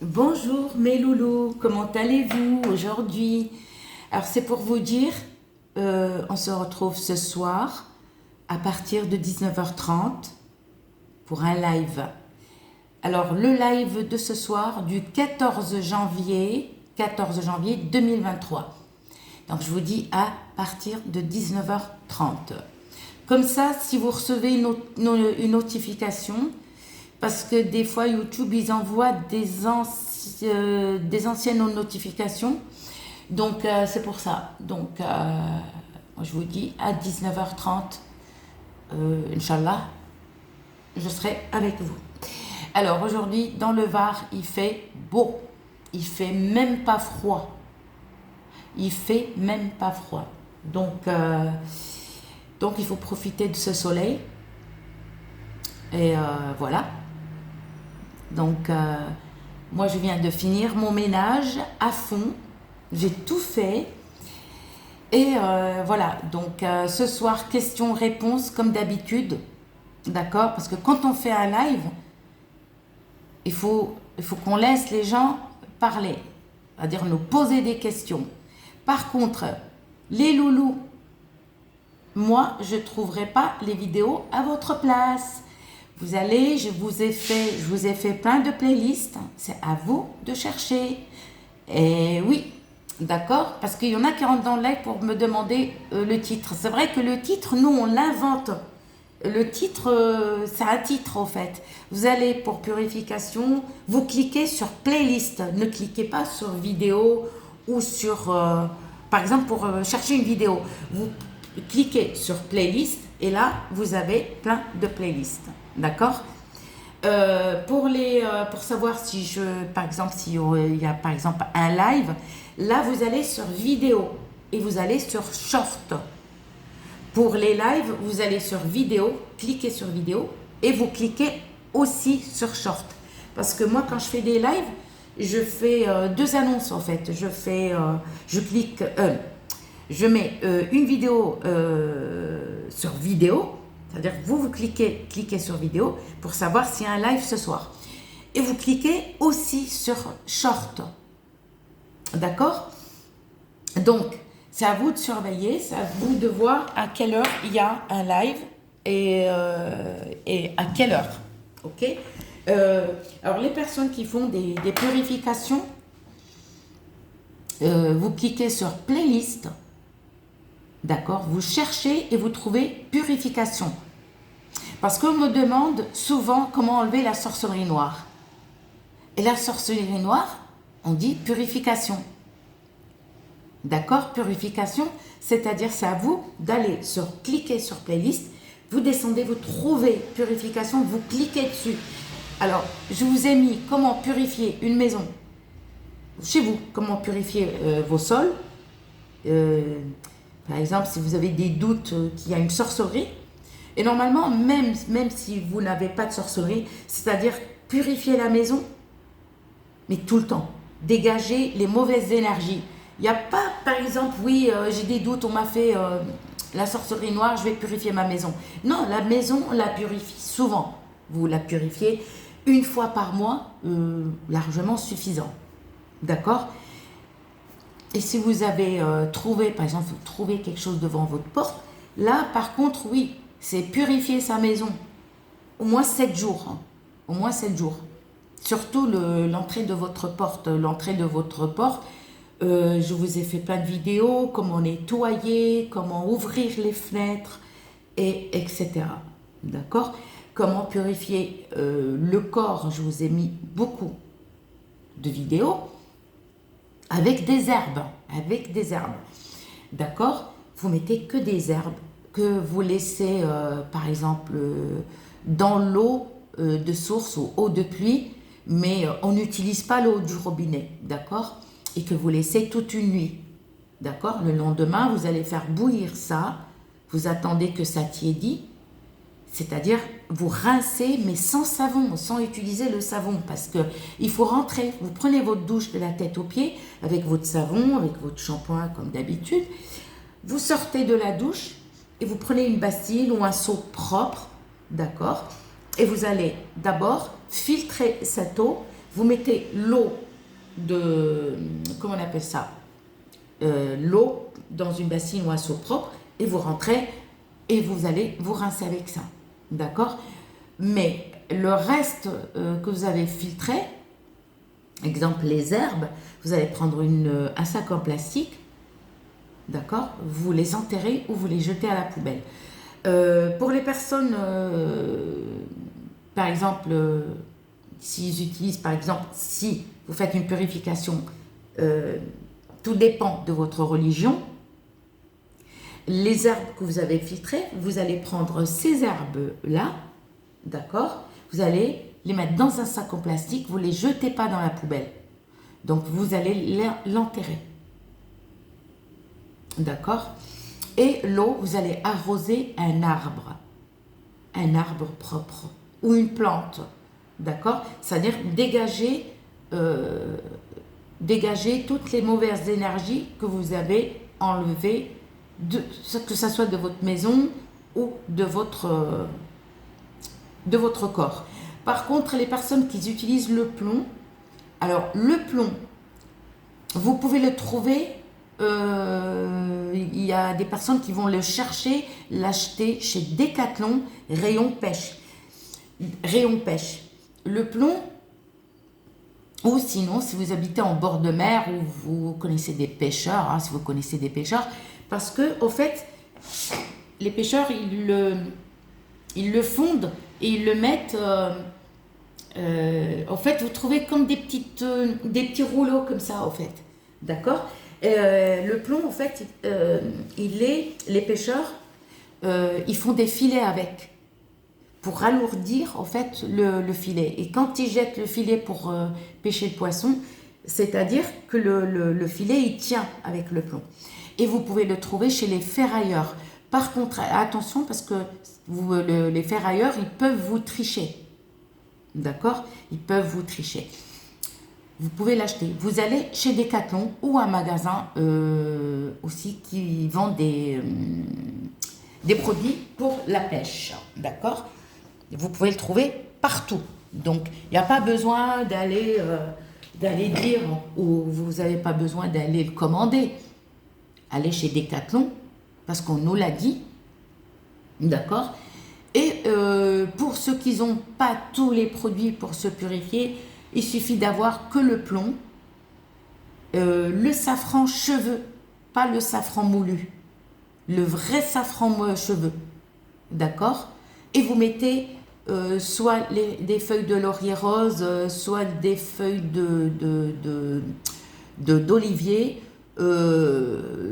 Bonjour mes loulous, comment allez-vous aujourd'hui? Alors c'est pour vous dire, on se retrouve ce soir à partir de 19h30 pour un live. Alors le live de ce soir du 14 janvier 2023. Donc je vous dis à partir de 19h30. Comme ça, si vous recevez une notification, parce que des fois YouTube ils envoient des anciennes notifications, donc c'est pour ça. Donc moi, je vous dis à 19h30, Inch'Allah, je serai avec vous. Alors aujourd'hui dans le Var il fait beau, il fait même pas froid, il fait même pas froid. Donc il faut profiter de ce soleil et voilà. Donc moi je viens de finir mon ménage à fond, j'ai tout fait et voilà. Donc ce soir questions-réponses comme d'habitude, d'accord? Parce que quand on fait un live, il faut qu'on laisse les gens parler, c'est-à-dire nous poser des questions. Par contre, les loulous, moi je ne trouverai pas les vidéos à votre place. Vous allez, je vous ai fait plein de playlists, c'est à vous de chercher. Et oui, d'accord, parce qu'il y en a qui rentrent dans le live pour me demander le titre. C'est vrai que le titre, nous on l'invente. Le titre, c'est un titre en fait. Vous allez pour purification, vous cliquez sur playlist. Ne cliquez pas sur vidéo ou sur, par exemple pour chercher une vidéo. Vous cliquez sur playlist et là vous avez plein de playlists. D'accord. Pour savoir si par exemple, s'il y a par exemple un live, là vous allez sur vidéo et vous allez sur short. Pour les lives, vous allez sur vidéo, cliquez sur vidéo et vous cliquez aussi sur short. Parce que moi, quand je fais des lives, je fais deux annonces en fait. Je mets une vidéo sur vidéo, c'est-à-dire que vous cliquez sur vidéo pour savoir s'il y a un live ce soir. Et vous cliquez aussi sur short. D'accord? Donc, c'est à vous de surveiller, c'est à vous de voir à quelle heure il y a un live et à quelle heure. Ok. Alors, les personnes qui font des purifications, vous cliquez sur playlist. D'accord. Vous cherchez et vous trouvez purification. Parce qu'on me demande souvent comment enlever la sorcellerie noire. Et la sorcellerie noire, on dit purification. D'accord, purification, c'est-à-dire c'est à vous d'aller cliquer sur playlist, vous descendez, vous trouvez purification, vous cliquez dessus. Alors, je vous ai mis comment purifier une maison chez vous, comment purifier vos sols. Par exemple, si vous avez des doutes qu'il y a une sorcellerie, et normalement, même si vous n'avez pas de sorcellerie, c'est-à-dire purifier la maison, mais tout le temps, dégager les mauvaises énergies. Il n'y a pas, par exemple, oui, j'ai des doutes, on m'a fait la sorcellerie noire, je vais purifier ma maison. Non, la maison, on la purifie souvent. Vous la purifiez une fois par mois, largement suffisant. D'accord? Et si vous avez trouvé, par exemple, vous trouvez quelque chose devant votre porte, là, par contre, oui, c'est purifier sa maison. Au moins 7 jours. Hein. Au moins 7 jours. Surtout l'entrée de votre porte. L'entrée de votre porte, je vous ai fait plein de vidéos, comment nettoyer, comment ouvrir les fenêtres, etc. D'accord? Comment purifier le corps, je vous ai mis beaucoup de vidéos avec des herbes. Avec des herbes. D'accord? Vous mettez que des herbes que vous laissez, par exemple, dans l'eau de source ou eau de pluie, mais on n'utilise pas l'eau du robinet. D'accord? Et que vous laissez toute une nuit. D'accord? Le lendemain, vous allez faire bouillir ça. Vous attendez que ça tiédit. C'est-à-dire, vous rincez, mais sans savon, sans utiliser le savon. Parce qu'il faut rentrer. Vous prenez votre douche de la tête aux pieds, avec votre savon, avec votre shampoing, comme d'habitude. Vous sortez de la douche et vous prenez une bassine ou un seau propre. D'accord? Et vous allez d'abord filtrer cette eau vous mettez l'eau comment on appelle ça, l'eau dans une bassine ou un seau propre et vous rentrez et vous allez vous rincer avec ça, d'accord? Mais le reste que vous avez filtré, exemple les herbes, vous allez prendre un sac en plastique, d'accord? Vous les enterrez ou vous les jetez à la poubelle. Pour les personnes, par exemple, s'ils utilisent, par exemple, si vous faites une purification, tout dépend de votre religion. Les herbes que vous avez filtrées, vous allez prendre ces herbes-là, d'accord? Vous allez les mettre dans un sac en plastique, vous ne les jetez pas dans la poubelle. Donc, vous allez l'enterrer. D'accord? Et l'eau, vous allez arroser un arbre propre ou une plante. D'accord? C'est-à-dire dégager toutes les mauvaises énergies que vous avez enlevées, que ce soit de votre maison ou de votre corps. Par contre, les personnes qui utilisent le plomb, alors le plomb, vous pouvez le trouver, il y a des personnes qui vont le chercher, l'acheter chez Decathlon, rayon pêche. Le plomb, ou sinon, si vous habitez en bord de mer ou vous connaissez des pêcheurs, si vous connaissez des pêcheurs, parce que, au fait, les pêcheurs, ils le fondent et ils le mettent, en fait, vous trouvez comme des petits rouleaux comme ça, en fait, d'accord? Le plomb, en fait, les pêcheurs, ils font des filets avec, pour alourdir, en fait, le filet. Et quand ils jettent le filet pour pêcher le poisson, c'est-à-dire que le filet, il tient avec le plomb. Et vous pouvez le trouver chez les ferrailleurs. Par contre, attention, parce que les ferrailleurs, ils peuvent vous tricher. D'accord? Ils peuvent vous tricher. Vous pouvez l'acheter. Vous allez chez Decathlon ou un magasin aussi qui vend des produits pour la pêche. D'accord? Vous pouvez le trouver partout. Donc, il n'y a pas besoin d'aller dire, ou vous n'avez pas besoin d'aller le commander. Allez chez Decathlon, parce qu'on nous l'a dit. D'accord? Et pour ceux qui n'ont pas tous les produits pour se purifier, il suffit d'avoir que le plomb, le safran cheveux, pas le safran moulu, le vrai safran cheveux, d'accord? Et vous mettez soit des feuilles de laurier rose, soit des feuilles d'olivier.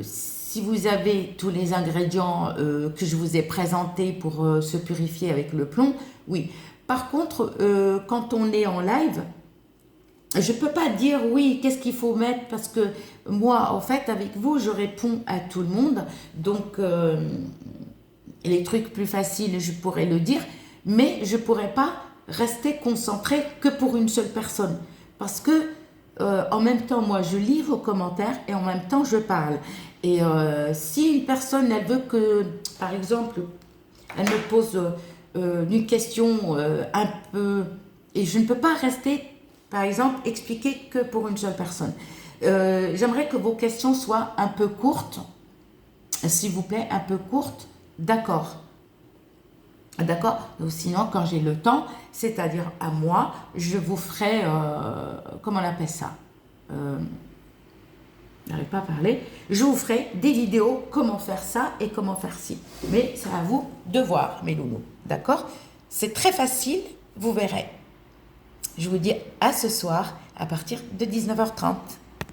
Si vous avez tous les ingrédients que je vous ai présentés pour se purifier avec le plomb, oui. Par contre, quand on est en live, je ne peux pas dire oui, qu'est-ce qu'il faut mettre, parce que moi, en fait, avec vous, je réponds à tout le monde. Donc, les trucs plus faciles, je pourrais le dire, mais je ne pourrais pas rester concentrée que pour une seule personne. Parce que, en même temps, moi, je lis vos commentaires et en même temps, je parle. Et si une personne, elle veut que, par exemple, elle me pose une question un peu... Et je ne peux pas rester, par exemple, expliquer que pour une seule personne. J'aimerais que vos questions soient un peu courtes, s'il vous plaît, un peu courtes, d'accord. D'accord? Sinon, quand j'ai le temps, c'est-à-dire à moi, je vous ferai, comment on appelle ça? Je n'arrive pas à parler. Je vous ferai des vidéos, comment faire ça et comment faire ci. Mais c'est à vous de voir, mes loulous. D'accord? C'est très facile, vous verrez. Je vous dis à ce soir, à partir de 19h30.